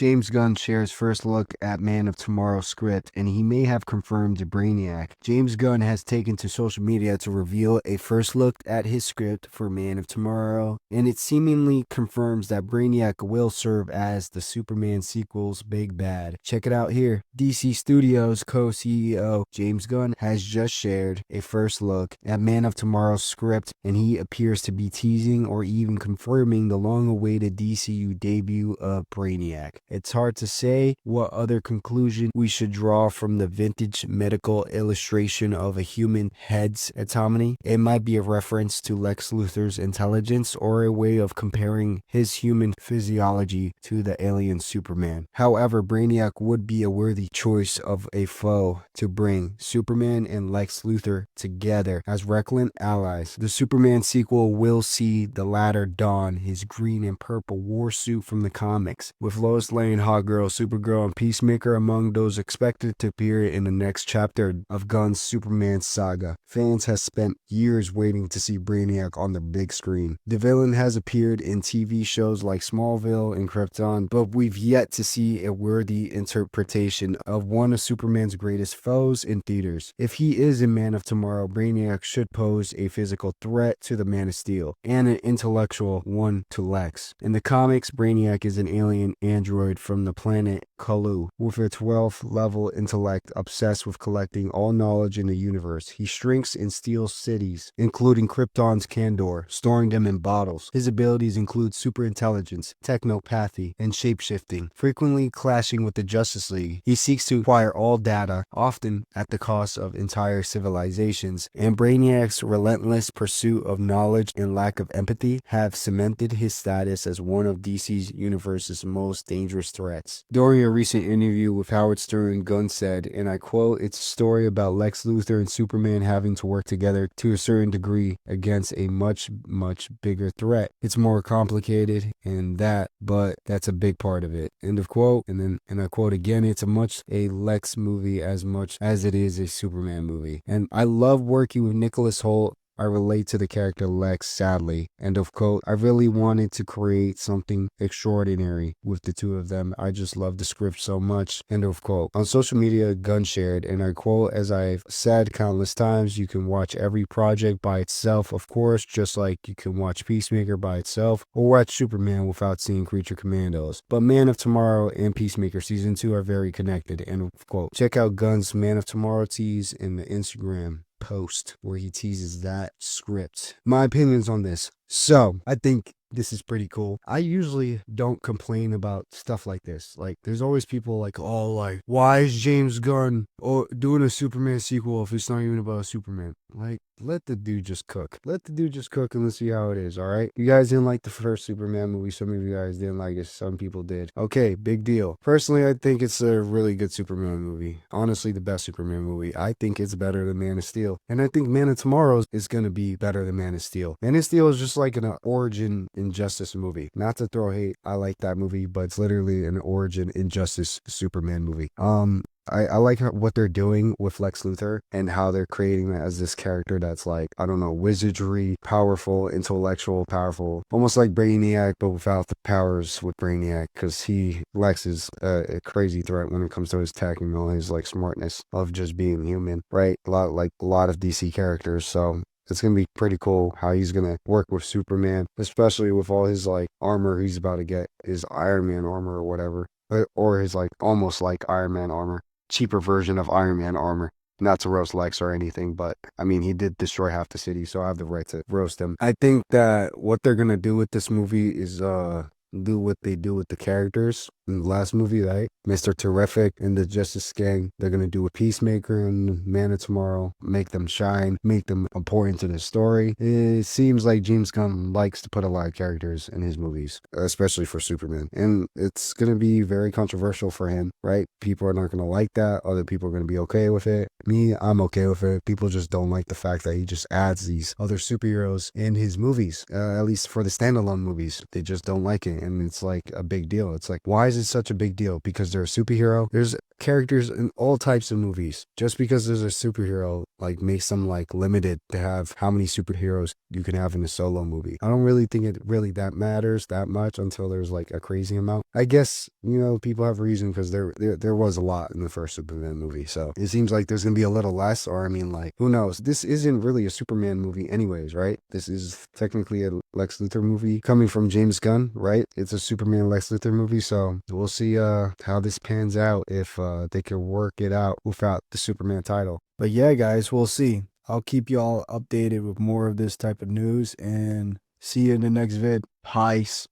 James Gunn shares first look at Man of Tomorrow's script, and he may have confirmed Brainiac. James Gunn has taken to social media to reveal a first look at his script for Man of Tomorrow, and it seemingly confirms that Brainiac will serve as the Superman sequel's big bad. Check it out here. DC Studios co-CEO James Gunn has just shared a first look at Man of Tomorrow's script, and he appears to be teasing or even confirming the long-awaited DCU debut of Brainiac. It's hard to say what other conclusion we should draw from the vintage medical illustration of a human head's anatomy. It might be a reference to Lex Luthor's intelligence or a way of comparing his human physiology to the alien Superman. However, Brainiac would be a worthy choice of a foe to bring Superman and Lex Luthor together as reckless allies. The Superman sequel will see the latter don his green and purple war suit from the comics, with Lois Lane, Hawkgirl, Supergirl, and Peacemaker among those expected to appear in the next chapter of Gunn's Superman saga. Fans have spent years waiting to see Brainiac on the big screen. The villain has appeared in TV shows like Smallville and Krypton, but we've yet to see a worthy interpretation of one of Superman's greatest foes in theaters. If he is in Man of Tomorrow, Brainiac should pose a physical threat to the Man of Steel and an intellectual one to Lex. In the comics, Brainiac is an alien android from the planet Kalu with a 12th level intellect obsessed with collecting all knowledge in the universe. He shrinks and steals cities, including Krypton's Kandor, storing them in bottles. His abilities include superintelligence, technopathy, and shapeshifting, frequently clashing with the Justice League. He seeks to acquire all data, often at the cost of entire civilizations, and Brainiac's relentless pursuit of knowledge and lack of empathy have cemented his status as one of DC's universe's most dangerous threats. During a recent interview with Howard Stern, Gunn said, and I quote, "It's a story about Lex Luthor and Superman having to work together to a certain degree against a much, much bigger threat. It's more complicated and that, but that's a big part of it." End of quote. And I quote again, "It's a Lex movie as much as it is a Superman movie." And I love working with Nicholas Hoult. I relate to the character Lex, sadly. End of quote. I really wanted to create something extraordinary with the two of them. I just love the script so much. End of quote. On social media, Gunn shared, and I quote, "As I've said countless times, you can watch every project by itself, of course, just like you can watch Peacemaker by itself or watch Superman without seeing Creature Commandos. But Man of Tomorrow and Peacemaker Season 2 are very connected." End of quote. Check out Gunn's Man of Tomorrow tease in the Instagram post where he teases that script. My opinions on this. So, I think this is pretty cool. I usually don't complain about stuff like this. Like, there's always people like, oh, like, why is James Gunn doing a Superman sequel if it's not even about Superman? Like, let the dude just cook. Let the dude just cook and let's see how it is, alright? You guys didn't like the first Superman movie. Some of you guys didn't like it. Some people did. Okay, big deal. Personally, I think it's a really good Superman movie. Honestly, the best Superman movie. I think it's better than Man of Steel. And I think Man of Tomorrow is going to be better than Man of Steel. Man of Steel is just like an origin injustice movie. Not to throw hate. I like that movie, but it's literally an origin injustice Superman movie. I like what they're doing with Lex Luthor and how they're creating that as this character that's like, I don't know, wizardry, powerful, intellectual, powerful, almost like Brainiac, but without the powers with Brainiac, because Lex is a crazy threat when it comes to his tech and all his like smartness of just being human, right? A lot of DC characters, so it's going to be pretty cool how he's going to work with Superman, especially with all his like armor he's about to get, his Iron Man armor or whatever, or his like almost like Iron Man armor. Cheaper version of Iron Man armor. Not to roast Lex or anything, but I mean, he did destroy half the city, so I have the right to roast him. I think that what they're gonna do with this movie is do what they do with the characters in the last movie, right? Mr. Terrific and the Justice Gang. They're gonna do a Peacemaker and Man of Tomorrow, make them shine, make them important to the story. It seems like James Gunn likes to put a lot of characters in his movies, especially for Superman, and it's gonna be very controversial for him, right? People are not gonna like that. Other people are gonna be okay with it. Me, I'm okay with it. People just don't like the fact that he just adds these other superheroes in his movies, at least for the standalone movies. They just don't like it, and it's like a big deal. It's like, why is it such a big deal? Because they're a superhero? There's characters in all types of movies. Just because there's a superhero, like, makes them, like, limited to have how many superheroes you can have in a solo movie. I don't really think it really that matters that much until there's, like, a crazy amount. I guess, people have reason because there was a lot in the first Superman movie. So it seems like there's going to be a little less, or I mean, like, who knows? This isn't really a Superman movie anyways, right? This is technically a Lex Luthor movie coming from James Gunn, right? It's a Superman Lex Luthor movie. So we'll see how this pans out, if they can work it out without the Superman title. But yeah, guys, we'll see. I'll keep you all updated with more of this type of news, and see you in the next vid. Peace.